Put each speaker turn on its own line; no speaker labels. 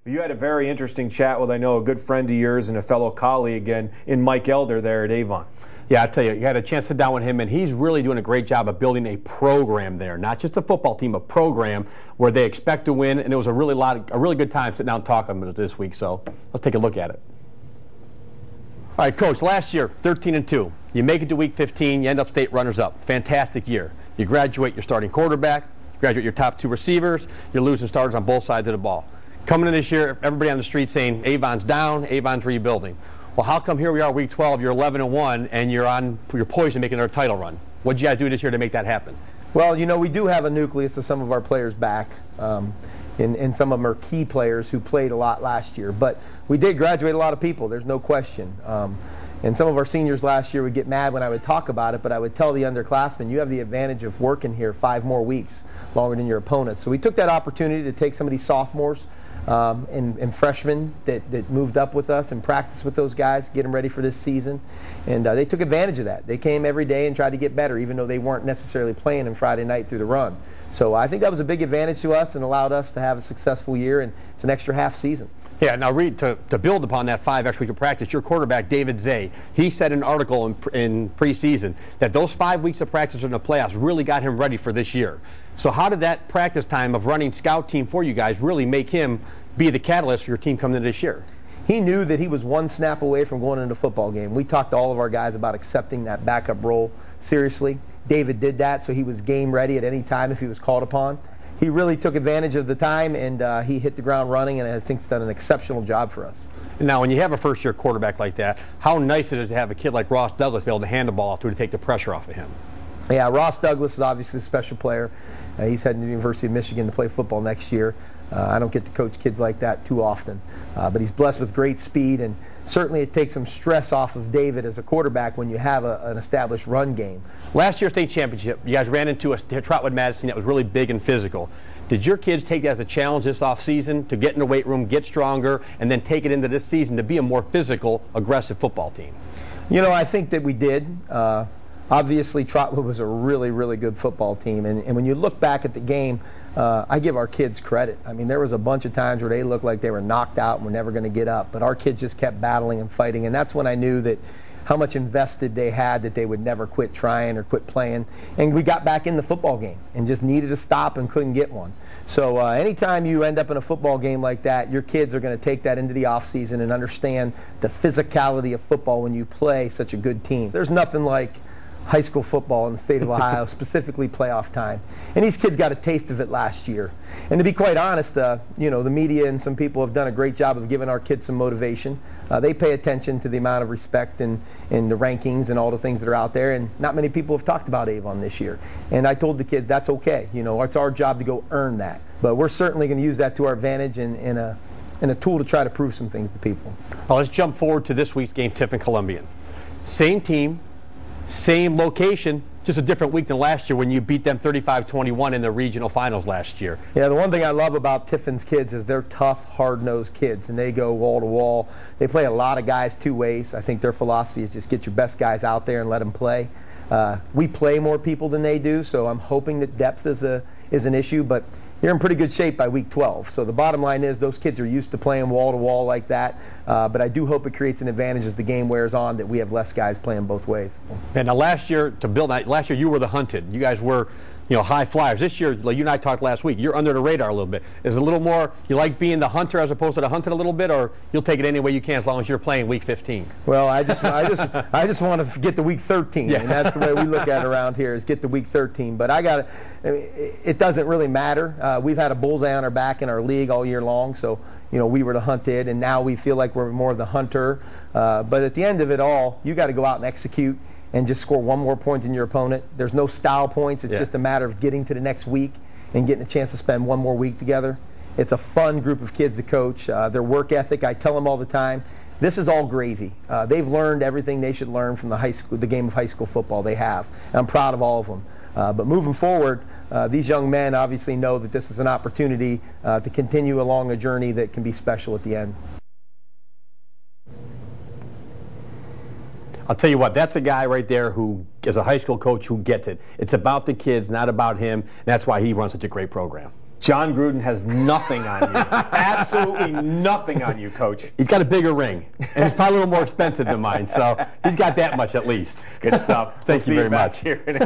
You had a very interesting chat with, I know, a good friend of yours and a fellow colleague in Mike Elder there at Avon.
Yeah, I tell you, you had a chance to sit down with him, and he's really doing a great job of building a program there, not just a football team, a program where they expect to win. And it was a really good time sitting down and talking about it this week. So let's take a look at it. All right, Coach. Last year, 13-2. You make it to Week 15. You end up state runners-up. Fantastic year. You graduate your starting quarterback. You graduate your top 2 receivers. You're losing starters on both sides of the ball. Coming in this year, everybody on the street saying Avon's down, Avon's rebuilding. Well, how come here we are, Week 12, you're 11-1, and you're poised to make another title run? What did you guys do this year to make that happen?
Well, you know, we do have a nucleus of some of our players back, and some of them are key players who played a lot last year. But we did graduate a lot of people, there's no question. And some of our seniors last year would get mad when I would talk about it, but I would tell the underclassmen, you have the advantage of working here 5 more weeks longer than your opponents. So we took that opportunity to take some of these sophomores and freshmen that moved up with us and practiced with those guys, get them ready for this season. And they took advantage of that. They came every day and tried to get better, even though they weren't necessarily playing on Friday night through the run. So I think that was a big advantage to us and allowed us to have a successful year, and it's an extra half season.
Yeah, now Reed, to build upon that 5 extra weeks of practice, your quarterback, David Zay, he said in an article in preseason that those 5 weeks of practice in the playoffs really got him ready for this year. So how did that practice time of running scout team for you guys really make him be the catalyst for your team coming into this year?
He knew that he was 1 snap away from going into a football game. We talked to all of our guys about accepting that backup role seriously. David did that, so he was game ready at any time if he was called upon. He really took advantage of the time, and he hit the ground running, and I think he's done an exceptional job for us.
Now, when you have a first-year quarterback like that, how nice it is to have a kid like Ross Douglas be able to hand the ball to take the pressure off of him.
Yeah, Ross Douglas is obviously a special player. He's heading to the University of Michigan to play football next year. I don't get to coach kids like that too often, but he's blessed with great speed, and certainly it takes some stress off of David as a quarterback when you have an established run game.
Last year's state championship, you guys ran into a Trotwood Madison that was really big and physical. Did your kids take that as a challenge this offseason to get in the weight room, get stronger, and then take it into this season to be a more physical, aggressive football team?
You know, I think that we did. Obviously, Trotwood was a really, really good football team, and when you look back at the game, I give our kids credit. I mean, there was a bunch of times where they looked like they were knocked out and were never going to get up, but our kids just kept battling and fighting, and that's when I knew that how much invested they had, that they would never quit trying or quit playing. And we got back in the football game and just needed a stop and couldn't get one. So anytime you end up in a football game like that, your kids are going to take that into the offseason and understand the physicality of football when you play such a good team. There's nothing like high school football in the state of Ohio, specifically playoff time. And these kids got a taste of it last year. And to be quite honest, you know, the media and some people have done a great job of giving our kids some motivation. They pay attention to the amount of respect and the rankings and all the things that are out there, and not many people have talked about Avon this year. And I told the kids that's okay. You know, it's our job to go earn that. But we're certainly going to use that to our advantage and a tool to try to prove some things to people.
Well, let's jump forward to this week's game, Tiffin Columbian. Same team, same location, just a different week than last year when you beat them 35-21 in the regional finals last year.
Yeah, the one thing I love about Tiffin's kids is they're tough, hard-nosed kids, and they go wall to wall. They play a lot of guys 2 ways. I think their philosophy is just get your best guys out there and let them play. We play more people than they do, so I'm hoping that depth is an issue, but you're in pretty good shape by week 12. So the bottom line is those kids are used to playing wall to wall like that, but I do hope it creates an advantage as the game wears on that we have less guys playing both ways.
And now last year, last year you were the hunted. You guys were, you know, high flyers. This year, like you and I talked last week, you're under the radar a little bit. Is it a little more, you like being the hunter as opposed to the hunted a little bit, or you'll take it any way you can as long as you're playing week 15?
Well, I just want to get to week 13, yeah. And that's the way we look at it around here, is get to week 13. But it doesn't really matter. We've had a bullseye on our back in our league all year long, so you know, we were the hunted, and now we feel like we're more of the hunter. But at the end of it all, you got to go out and execute and just score 1 more point than your opponent. There's no style points. It's just a matter of getting to the next week and getting a chance to spend 1 more week together. It's a fun group of kids to coach. Their work ethic, I tell them all the time, this is all gravy. They've learned everything they should learn from the game of high school football they have. And I'm proud of all of them. But moving forward, these young men obviously know that this is an opportunity to continue along a journey that can be special at the end.
I'll tell you what, that's a guy right there who is a high school coach who gets it. It's about the kids, not about him. And that's why he runs such a great program.
John Gruden has nothing on you. Absolutely nothing on you, Coach.
He's got a bigger ring, and it's probably a little more expensive than mine, so he's got that much at least.
Good stuff.
Thank you very much.
Here in